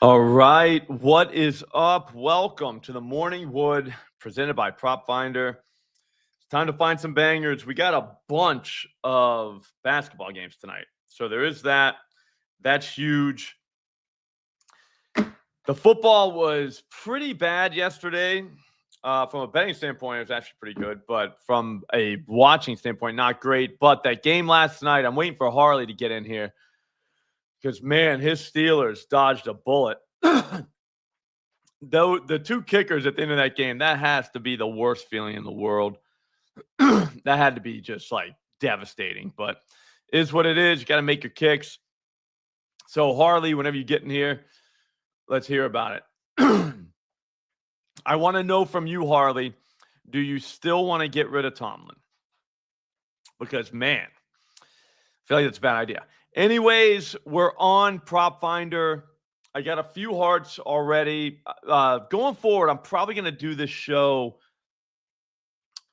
All right, what is up? Welcome to the Morning Wood presented by Prop Finder. It's time to find some bangers. We got a bunch of basketball games tonight. So there is that. That's huge. The football was pretty bad yesterday. From a betting standpoint, it was actually pretty good. But from a watching standpoint, not great. But that game last night, I'm waiting for Harley to get in here. Because, man, his Steelers dodged a bullet. Though the two kickers at the end of that game, that has to be the worst feeling in the world. That had to be just like devastating, but it is what it is. You got to make your kicks. So Harley, whenever you get in here, let's hear about it. I want to know from you, Harley, do you still want to get rid of Tomlin? Because, man, I feel like that's a bad idea. Anyways, we're on Prop Finder. I got a few hearts already. Going forward, I'm probably going to do this show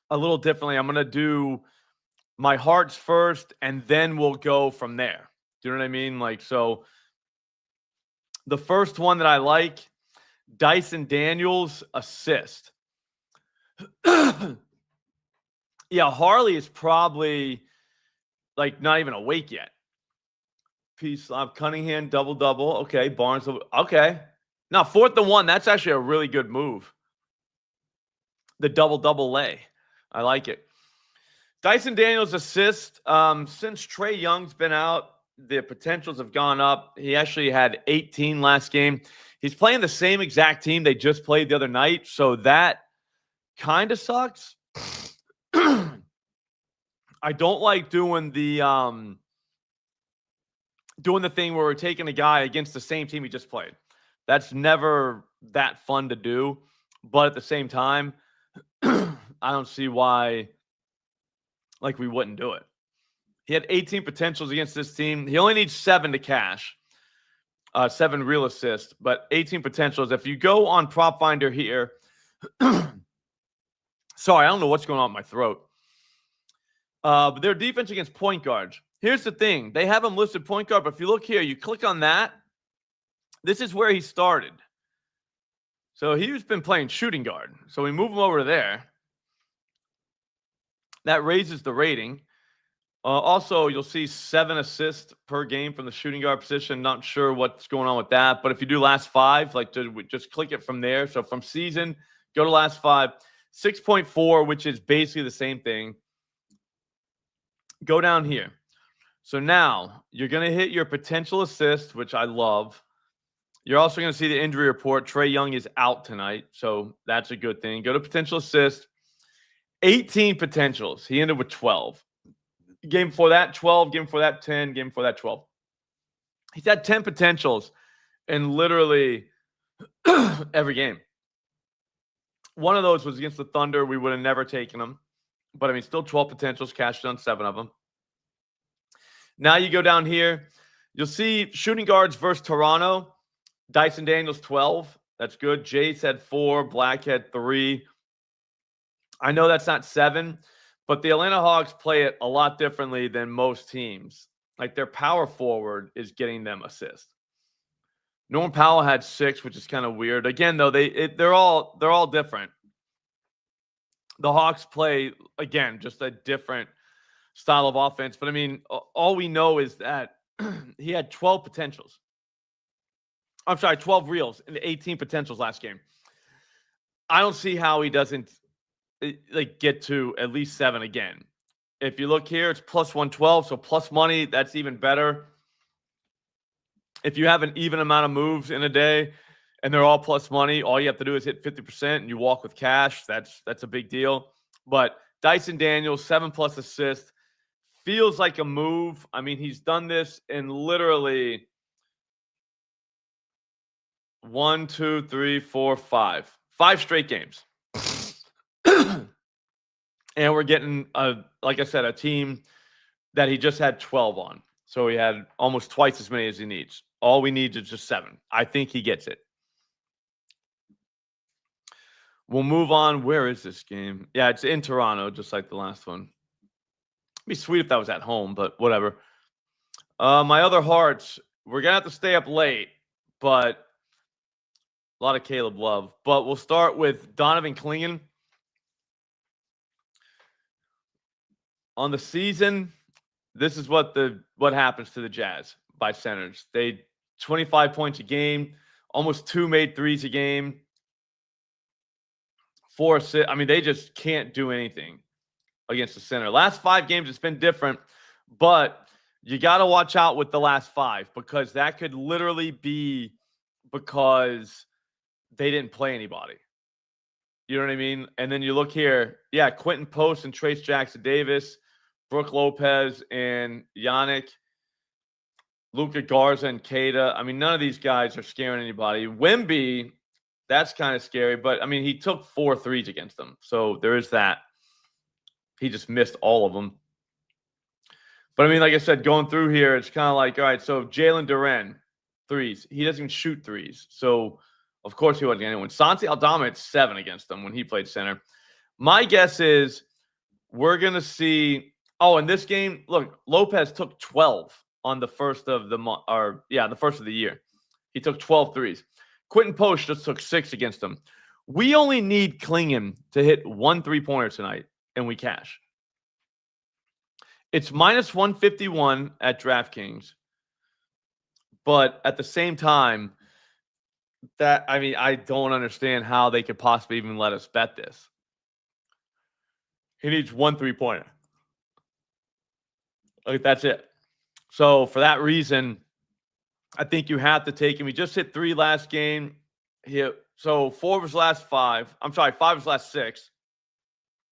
a little differently. I'm going to do my hearts first, and then we'll go from there. Do you know what I mean? Like, so the first one that I like, Dyson Daniels assist. Yeah, Harley is probably like not even awake yet. Peace, Cunningham, double-double. Okay, Barnes. Okay. Now, 4th and 1, that's actually a really good move. The double-double lay. I like it. Dyson Daniels assist. Since Trey Young's been out, the potentials have gone up. He actually had 18 last game. He's playing the same exact team they just played the other night, so that kind of sucks. I don't like doing the thing where we're taking a guy against the same team he just played. That's never that fun to do. But at the same time, I don't see why we wouldn't do it. He had 18 potentials against this team. He only needs 7 to cash. 7 real assists, but 18 potentials. If you go on Prop Finder here, sorry, I don't know what's going on with my throat. But their defense against point guards. Here's the thing. They have him listed point guard, but if you look here, you click on that. This is where he started. So he's been playing shooting guard. So we move him over to there. That raises the rating. Also, you'll see 7 assists per game from the shooting guard position. Not sure what's going on with that. But if you do last 5, just click it from there. So from season, go to last 5. 6.4, which is basically the same thing. Go down here. So now you're going to hit your potential assist, which I love. You're also going to see the injury report. Trey Young is out tonight, so that's a good thing. Go to potential assist. 18 potentials. He ended with 12. Game before that, 12. Game before that, 10. Game before that, 12. He's had 10 potentials in literally every game. One of those was against the Thunder. We would have never taken him. But, I mean, still 12 potentials, cashed on 7 of them. Now you go down here. You'll see shooting guards versus Toronto. Dyson Daniels, 12. That's good. Jace had 4. Black had 3. I know that's not 7, but the Atlanta Hawks play it a lot differently than most teams. Like, their power forward is getting them assists. Norm Powell had 6, which is kind of weird. Again, though, they're all different. The Hawks play, again, just a different style of offense. But, I mean, all we know is that he had 12 potentials. I'm sorry, 12 reels and 18 potentials last game. I don't see how he doesn't get to at least 7 again. If you look here, it's plus 112, so plus money, that's even better. If you have an even amount of moves in a day and they're all plus money, all you have to do is hit 50% and you walk with cash. That's a big deal. But Dyson Daniels, 7+ assists, feels like a move. I mean, he's done this in literally 1, 2, 3, 4, 5 straight games. And we're getting, like I said, a team that he just had 12 on. So he had almost twice as many as he needs. All we need is just 7. I think he gets it. We'll move on. Where is this game? Yeah, it's in Toronto, just like the last one. It'd be sweet if that was at home, but whatever. My other hearts, we're going to have to stay up late, but A lot of Caleb love. But we'll start with Donovan Clingan. On the season, this is what happens to the Jazz by centers. They 25 points a game, almost 2 made threes a game, 4 assists. I mean, they just can't do anything against the center. Last 5 games, it's been different, but you got to watch out with the last 5 because that could literally be because they didn't play anybody. You know what I mean? And then you look here, yeah, Quentin Post and Trace Jackson-Davis, Brooke Lopez and Yannick, Luka Garza and Cade. I mean, none of these guys are scaring anybody. Wemby, that's kind of scary, but I mean, he took 4 threes against them. So there is that. He just missed all of them. But I mean, like I said, going through here, it's kind of like, all right, so Jalen Duren, threes. He doesn't even shoot threes. So, of course, he wasn't getting anyone. Santi Aldama had 7 against them when he played center. My guess is we're going to see – oh, in this game, look, Lopez took 12 on the first of the month – or, yeah, the first of the year. He took 12 threes. Quentin Post just took 6 against them. We only need Clingan to hit 1 3-pointer tonight, and we cash. It's minus 151 at DraftKings. But at the same time, I don't understand how they could possibly even let us bet this. He needs 1 3-pointer. Like, that's it. So for that reason, I think you have to take him. He just hit 3 last game. So 4 of his last 5. I'm sorry, 5 of his last 6.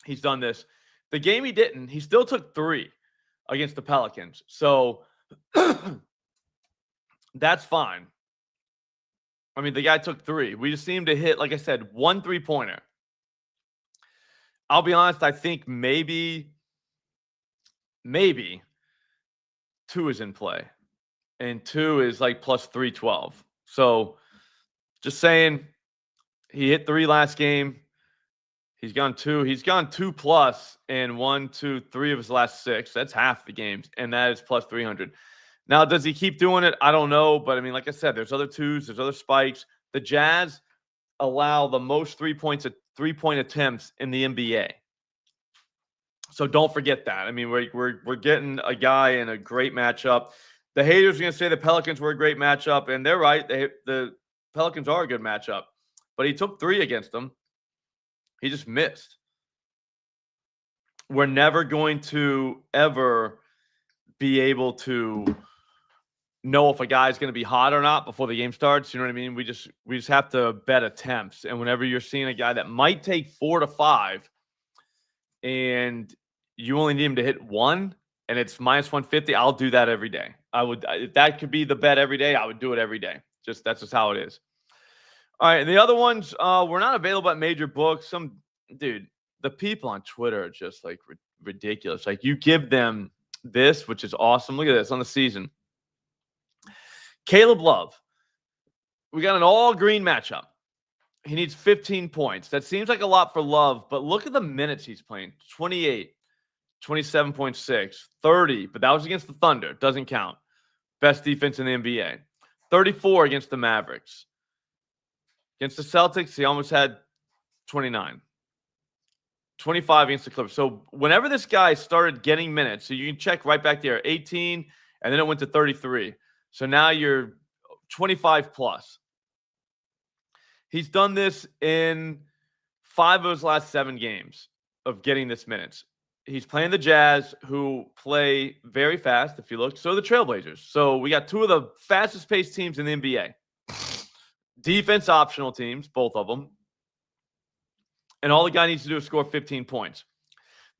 He's done this. The game he didn't, he still took 3 against the Pelicans. So that's fine. I mean, the guy took 3. We just need him to hit, like I said, 1 3-pointer. I'll be honest, I think maybe 2 is in play. And 2 is like plus 312. So just saying, he hit 3 last game. He's gone 2. He's gone 2 plus in 1, 2, 3 of his last 6. That's half the games, and that is plus 300. Now, does he keep doing it? I don't know, but I mean, like I said, there's other 2s, there's other spikes. The Jazz allow the most 3-point attempts in the NBA. So don't forget that. I mean, we're getting a guy in a great matchup. The haters are going to say the Pelicans were a great matchup, and they're right. The Pelicans are a good matchup, but he took 3 against them. He just missed. We're never going to ever be able to know if a guy's going to be hot or not before the game starts. You know what I mean? We just have to bet attempts. And whenever you're seeing a guy that might take 4 to 5 and you only need him to hit 1 and it's minus 150, I'll do that every day. If that could be the bet every day, I would do it every day. That's just how it is. All right, and the other ones were not available at major books. The people on Twitter are just like ridiculous. Like, you give them this, which is awesome. Look at this on the season. Caleb Love. We got an all-green matchup. He needs 15 points. That seems like a lot for Love, but look at the minutes he's playing. 28, 27.6, 30, but that was against the Thunder. Doesn't count. Best defense in the NBA. 34 against the Mavericks. Against the Celtics, he almost had 29. 25 against the Clippers. So whenever this guy started getting minutes, so you can check right back there, 18, and then it went to 33. So now you're 25 plus. He's done this in 5 of his last 7 games of getting this minutes. He's playing the Jazz, who play very fast, if you look. So the Trailblazers. So we got 2 of the fastest-paced teams in the NBA. Defense optional teams, both of them. And all the guy needs to do is score 15 points.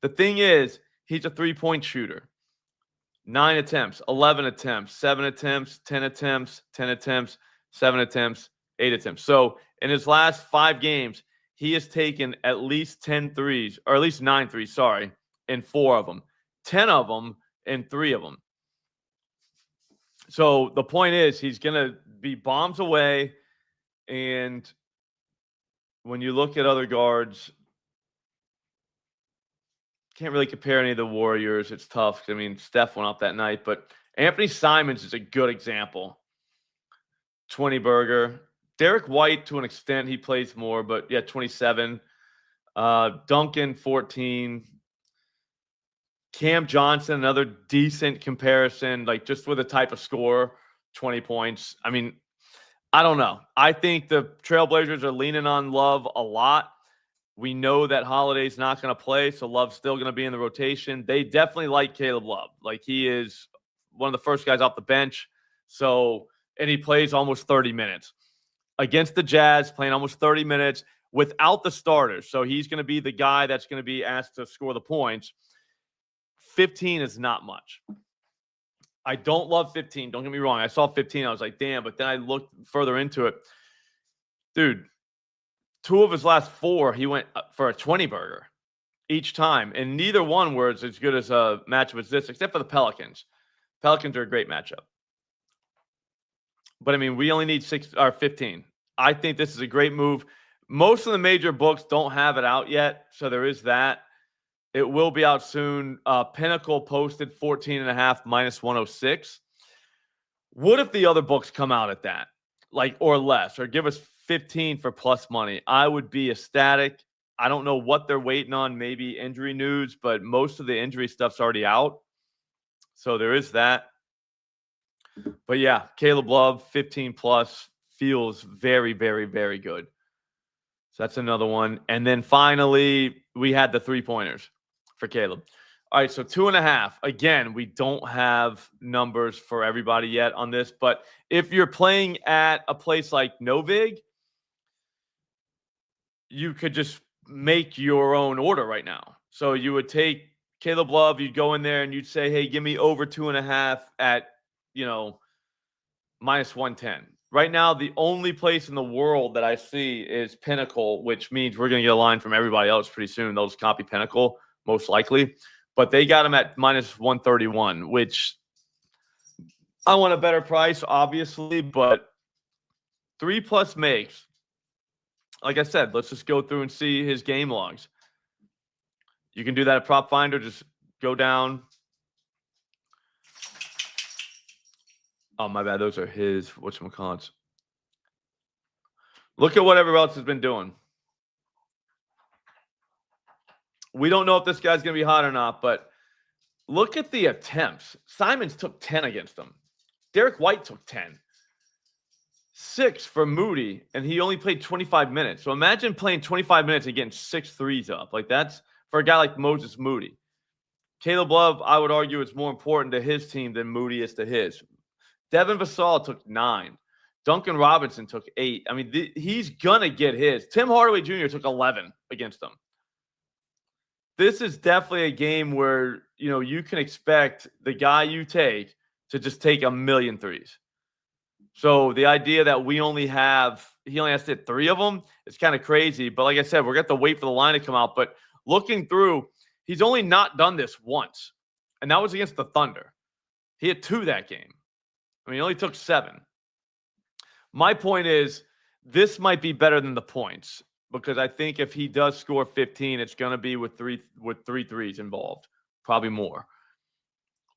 The thing is, he's a 3-point shooter. 9 attempts, 11 attempts, 7 attempts, 10 attempts, 10 attempts, 7 attempts, 8 attempts. So in his last 5 games, he has taken at least 10 threes, or at least 9 threes, in 4 of them. 10 of them in 3 of them. So the point is, he's going to be bombs away. And when you look at other guards, can't really compare any of the Warriors. It's tough. I mean, Steph went off that night, but Anthony Simons is a good example. 20 burger, Derek White, to an extent, he plays more, but yeah, 27. Duncan, 14. Cam Johnson, another decent comparison, like just with a type of score, 20 points. I mean, I don't know. I think the Trailblazers are leaning on Love a lot. We know that Holiday's not going to play, so Love's still going to be in the rotation. They definitely like Caleb Love. Like, he is one of the first guys off the bench. So, and he plays almost 30 minutes. Against the Jazz, playing almost 30 minutes without the starters. So he's going to be the guy that's going to be asked to score the points. 15 is not much. I don't love 15. Don't get me wrong. I saw 15. I was like, damn. But then I looked further into it. Dude, 2 of his last 4, he went for a 20 burger each time. And neither one was as good as a matchup as this, except for the Pelicans. Pelicans are a great matchup. But, I mean, we only need 15. I think this is a great move. Most of the major books don't have it out yet, so there is that. It will be out soon. Pinnacle posted 14.5 minus 106. What if the other books come out at that, like, or less, or give us 15 for plus money? I would be ecstatic. I don't know what they're waiting on, maybe injury news, but most of the injury stuff's already out. So there is that. But yeah, Caleb Love, 15 plus, feels very, very, very good. So that's another one. And then finally, we had the 3-pointers for Caleb. All right, so 2.5. Again, we don't have numbers for everybody yet on this, but if you're playing at a place like Novig, you could just make your own order right now. So you would take Caleb Love, you'd go in there and you'd say, hey, give me over 2.5 at, minus 110. Right now, the only place in the world that I see is Pinnacle, which means we're going to get a line from everybody else pretty soon. They'll just copy Pinnacle, most likely. But they got him at minus 131, which I want a better price, obviously, but 3+ makes. Like I said, let's just go through and see his game logs. You can do that at Prop Finder. Just go down. Oh, my bad. Those are his, whatchamacallits. Look at what everyone else has been doing. We don't know if this guy's going to be hot or not, but look at the attempts. Simons took 10 against him. Derek White took 10. 6 for Moody, and he only played 25 minutes. So imagine playing 25 minutes and getting 6 threes up. Like, that's for a guy like Moses Moody. Caleb Love, I would argue, is more important to his team than Moody is to his. Devin Vassell took 9. Duncan Robinson took 8. I mean, he's going to get his. Tim Hardaway Jr. took 11 against them. This is definitely a game where, you can expect the guy you take to just take a million threes. So the idea that he only has to hit 3 of them is kind of crazy. But like I said, we're going to have to wait for the line to come out. But looking through, he's only not done this once. And that was against the Thunder. He had 2 that game. I mean, he only took 7. My point is, this might be better than the points, because I think if he does score 15, it's going to be with three threes involved, probably more.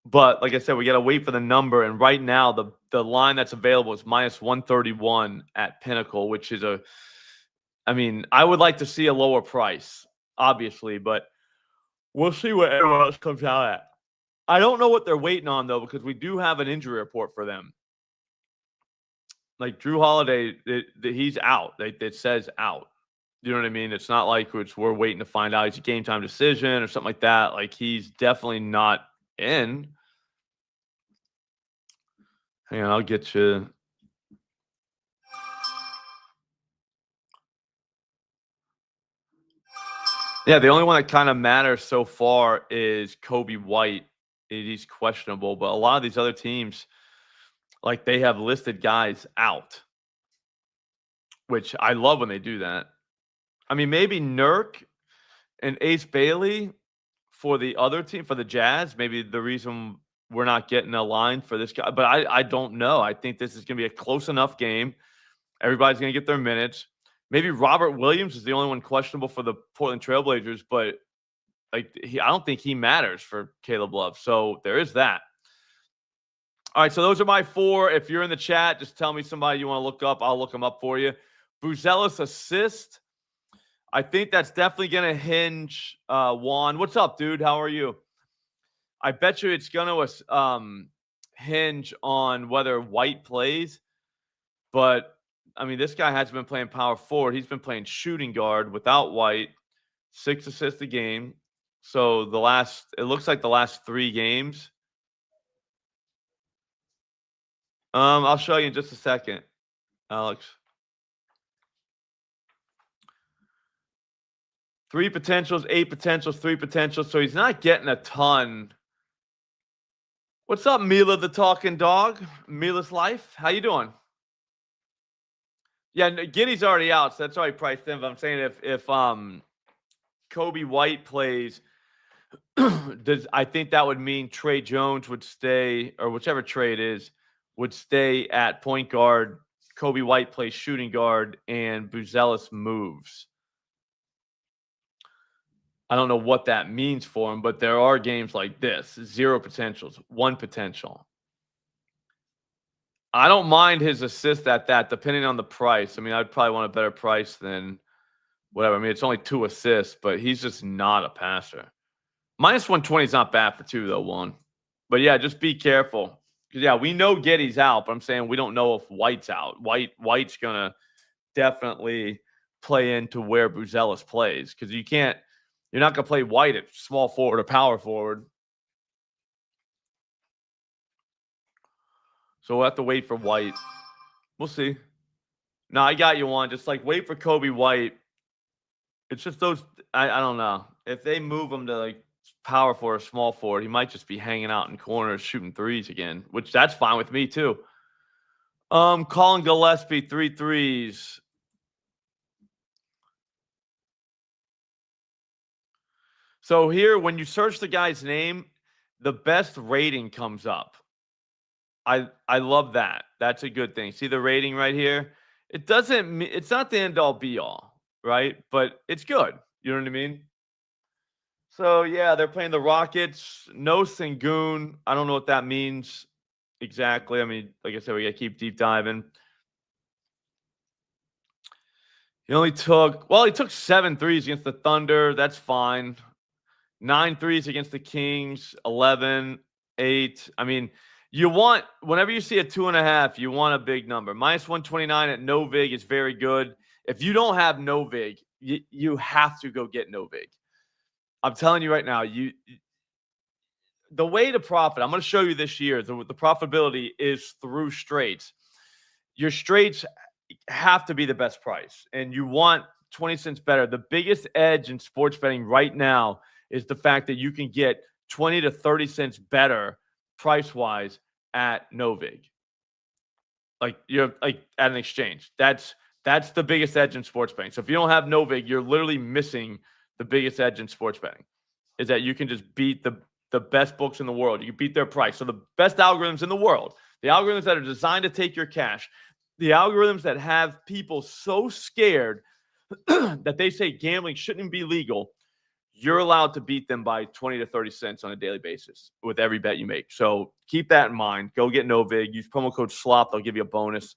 But like I said, we got to wait for the number. And right now, the line that's available is minus 131 at Pinnacle, which is I would like to see a lower price, obviously, but we'll see what everyone else comes out at. I don't know what they're waiting on, though, because we do have an injury report for them. Like Drew Holiday, he's out. It says out. You know what I mean? It's not like we're waiting to find out. It's a game time decision or something like that. Like, he's definitely not in. Hang on, I'll get you. Yeah, the only one that kind of matters so far is Kobe White. He's questionable, but a lot of these other teams, like, they have listed guys out, which I love when they do that. I mean, maybe Nurk and Ace Bailey for the other team, for the Jazz, maybe the reason we're not getting a line for this guy. But I don't know. I think this is going to be a close enough game. Everybody's going to get their minutes. Maybe Robert Williams is the only one questionable for the Portland Trailblazers, but I don't think he matters for Caleb Love. So there is that. All right, so those are my 4. If you're in the chat, just tell me somebody you want to look up. I'll look them up for you. Buzelis assist. I think that's definitely going to hinge. Juan, what's up, dude? How are you? I bet you it's going to hinge on whether White plays. But, I mean, this guy hasn't been playing power forward. He's been playing shooting guard without White. 6 assists a game. So it looks like the last 3 games. I'll show you in just a second, Alex. 3 potentials, 8 potentials, 3 potentials. So he's not getting a ton. What's up, Mila the talking dog? Mila's life. How you doing? Yeah, Giddy's already out, so that's already priced in. But I'm saying if Kobe White plays, I think that would mean Trey Jones would stay, or whichever trade is, would stay at point guard. Kobe White plays shooting guard, and Buzelis moves. I don't know what that means for him, but there are games like this. 0 potentials, 1 potential. I don't mind his assist at that, depending on the price. I mean, I'd probably want a better price than whatever. I mean, it's only 2 assists, but he's just not a passer. Minus 120 is not bad for 2, though, Juan. But, yeah, just be careful. Because, yeah, we know Giddy's out, but I'm saying we don't know if White's out. White's going to definitely play into where Buzelis plays, because you're not going to play White at small forward or power forward. So we'll have to wait for White. We'll see. No, I got you on. Just like wait for Kobe White. It's just those. I don't know. If they move him to like power forward or small forward, he might just be hanging out in corners shooting threes again, which that's fine with me too. Colin Gillespie, 3 threes. So here, when you search the guy's name, the best rating comes up. I love that. That's a good thing. See the rating right here? It's not the end all be all, right? But it's good. You know what I mean? So yeah, they're playing the Rockets. No Sengun. I don't know what that means exactly. I mean, like I said, we gotta keep deep diving. He took 7 threes against the Thunder. That's fine. 9 threes against the Kings, 11, 8. I mean, whenever you see a 2.5, you want a big number. Minus 129 at no vig is very good. If you don't have no vig, you have to go get no vig. I'm telling you right now, the way to profit, I'm going to show you this year, the profitability is through straights. Your straights have to be the best price, and you want 20 cents better. The biggest edge in sports betting right now is the fact that you can get 20 to 30 cents better price-wise at Novig. Like you're like at an exchange. That's the biggest edge in sports betting. So if you don't have Novig, you're literally missing the biggest edge in sports betting. Is that you can just beat the best books in the world. You can beat their price. So the best algorithms in the world, the algorithms that are designed to take your cash, the algorithms that have people so scared that they say gambling shouldn't be legal, you're allowed to beat them by 20 to 30 cents on a daily basis with every bet you make. So keep that in mind. Go get Novig. Use promo code SLOP. They'll give you a bonus.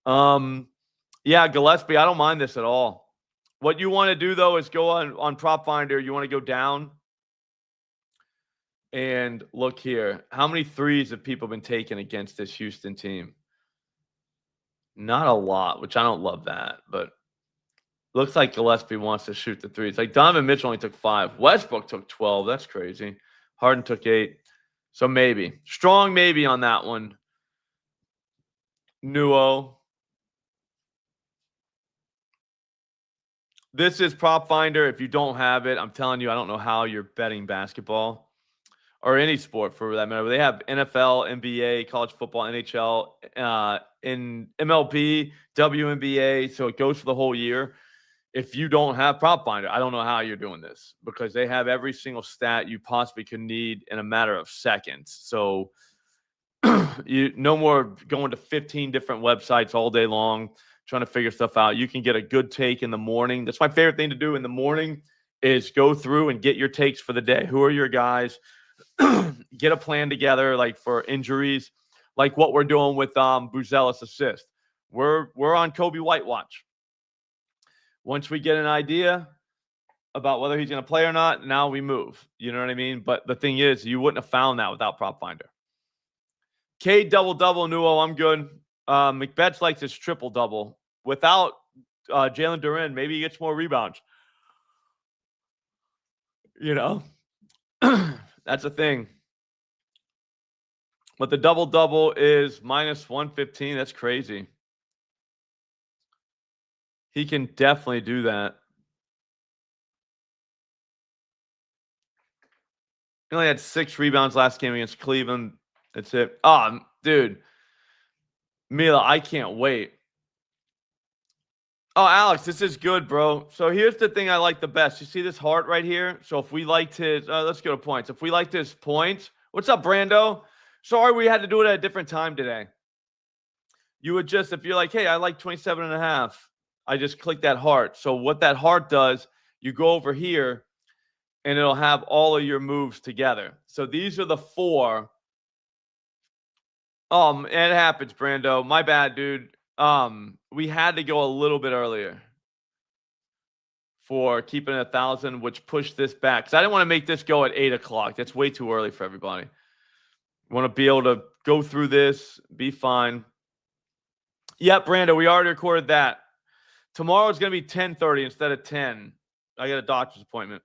Yeah, Gillespie, I don't mind this at all. What you want to do, though, is go on Prop Finder. You want to go down and look here. How many threes have people been taking against this Houston team? Not a lot, which I don't love that, but looks like Gillespie wants to shoot the threes. Like Donovan Mitchell only took 5. Westbrook took 12. That's crazy. Harden took 8. So maybe. Strong maybe on that one. Nuo. This is Prop Finder. If you don't have it, I'm telling you, I don't know how you're betting basketball or any sport for that matter. They have NFL, NBA, college football, NHL, in MLB, WNBA. So it goes for the whole year. If you don't have Prop Finder, I don't know how you're doing this because they have every single stat you possibly could need in a matter of seconds. So you no more going to 15 different websites all day long trying to figure stuff out. You can get a good take in the morning. That's my favorite thing to do in the morning is go through and get your takes for the day. Who are your guys? get a plan together, like for injuries, like what we're doing with Buzelis assist. We're on Kobe White watch. Once we get an idea about whether he's going to play or not, now we move. You know what I mean? But the thing is, you wouldn't have found that without Prop Finder. Cade double-double, Nuo, I'm good. McBetts likes his triple-double. Without Jalen Duren, maybe he gets more rebounds. You know? That's a thing. But the double-double is minus 115. That's crazy. He can definitely do that. He only had 6 rebounds last game against Cleveland. That's it. Dude. Mila, I can't wait. Oh, Alex, this is good, bro. So here's the thing I like the best. You see this heart right here? So if we liked his, let's go to points. If we liked his points, what's up, Brando? Sorry we had to do it at a different time today. You would just, if you're like, hey, I like 27.5, I just click that heart. So what that heart does, you go over here, and it'll have all of your moves together. So these are the 4. It happens, Brando. My bad, dude. We had to go a little bit earlier for keeping 1,000, which pushed this back. Because I didn't want to make this go at 8 o'clock. That's way too early for everybody. Want to be able to go through this, be fine. Yep, Brando, we already recorded that. Tomorrow's going to be 10:30 instead of 10. I got a doctor's appointment.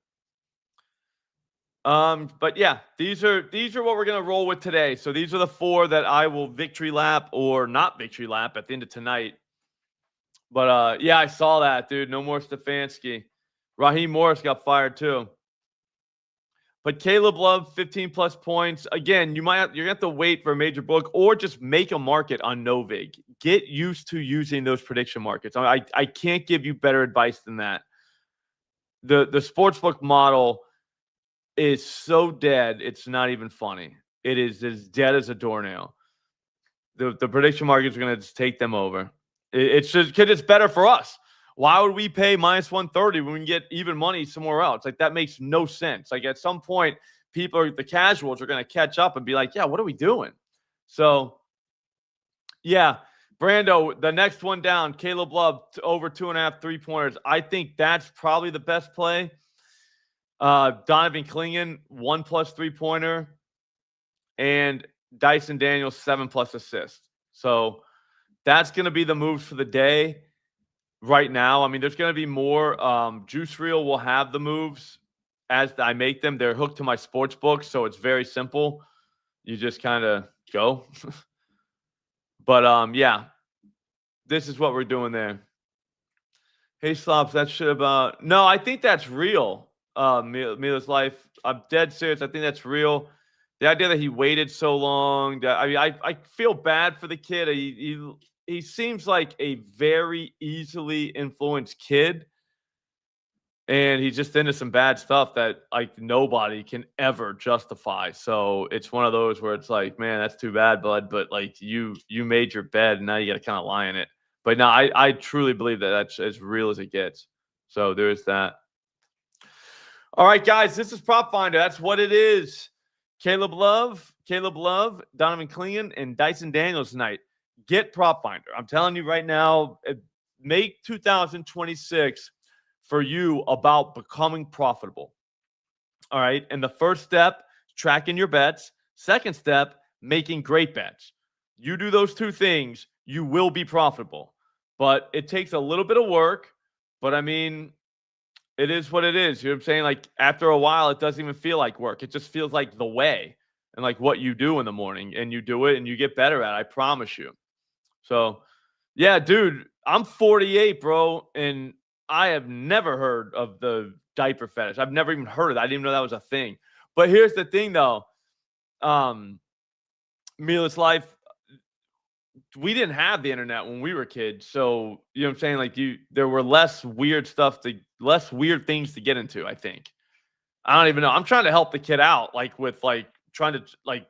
But yeah, these are what we're going to roll with today. So these are the 4 that I will victory lap or not victory lap at the end of tonight. But yeah, I saw that, dude. No more Stefanski. Raheem Morris got fired too. But Caleb Love, 15+ points. Again, you're going to have to wait for a major book or just make a market on Novig. Get used to using those prediction markets. I can't give you better advice than that. The sportsbook model is so dead, it's not even funny. It is as dead as a doornail. The prediction markets are going to just take them over. It's just because it's better for us. Why would we pay minus 130 when we can get even money somewhere else? Like, that makes no sense. Like, at some point, the casuals are going to catch up and be like, yeah, what are we doing? So, yeah, Brando, the next one down, Caleb Love, over 2.5 3-pointers. I think that's probably the best play. Donovan Clingan, 1+ 3-pointer, and Dyson Daniels, 7+ assists. So that's going to be the moves for the day right now. I mean, there's going to be more. Juice Reel will have the moves as I make them. They're hooked to my sports book, so it's very simple. You just kind of go. But yeah, this is what we're doing there. Hey, Slops, that shit about... No, I think that's real. Mila's life. I'm dead serious. I think that's real. The idea that he waited so long. I feel bad for the kid. He seems like a very easily influenced kid, and he's just into some bad stuff that like nobody can ever justify. So it's one of those where it's like, man, that's too bad, bud. But like you made your bed, and now you got to kind of lie in it. But no, I truly believe that that's as real as it gets. So there's that. All right, guys, this is Prop Finder. That's what it is. Caleb Love, Donovan Clingan, and Dyson Daniels tonight. Get Prop Finder. I'm telling you right now, make 2026 for you about becoming profitable. All right, and the first step, tracking your bets. Second step, making great bets. You do those 2 things, you will be profitable. But it takes a little bit of work. But I mean, it is what it is. You know what I'm saying? Like, after a while, it doesn't even feel like work. It just feels like the way and like what you do in the morning. And you do it and you get better at it. I promise you. So, yeah, dude, I'm 48, bro. And I have never heard of the diaper fetish. I've never even heard of that. I didn't even know that was a thing. But here's the thing, though. Mila's life. We didn't have the internet when we were kids. So, you know what I'm saying? Like, there were less weird things to get into, I think. I don't even know. I'm trying to help the kid out, like, with, like, trying to, like,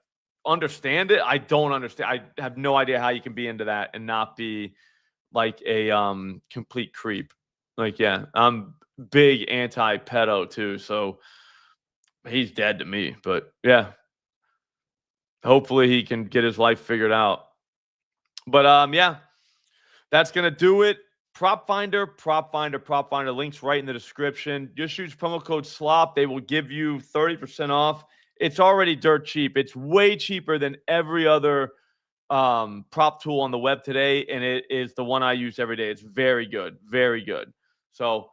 understand it. I don't understand. I have no idea how you can be into that and not be, like, a complete creep. Like, yeah, I'm big anti-pedo, too. So, he's dead to me. But, yeah. Hopefully he can get his life figured out. But yeah, that's gonna do it. Prop Finder, Prop Finder, Prop Finder. Links right in the description. Just use promo code SLOP. They will give you 30% off. It's already dirt cheap. It's way cheaper than every other prop tool on the web today, and it is the one I use every day. It's very good, very good. So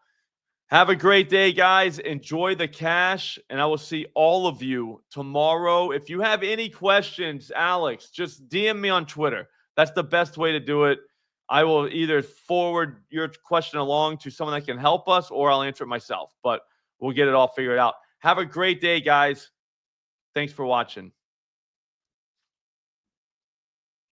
have a great day, guys. Enjoy the cash, and I will see all of you tomorrow. If you have any questions, Alex, just DM me on Twitter. That's the best way to do it. I will either forward your question along to someone that can help us, or I'll answer it myself. But we'll get it all figured out. Have a great day, guys. Thanks for watching.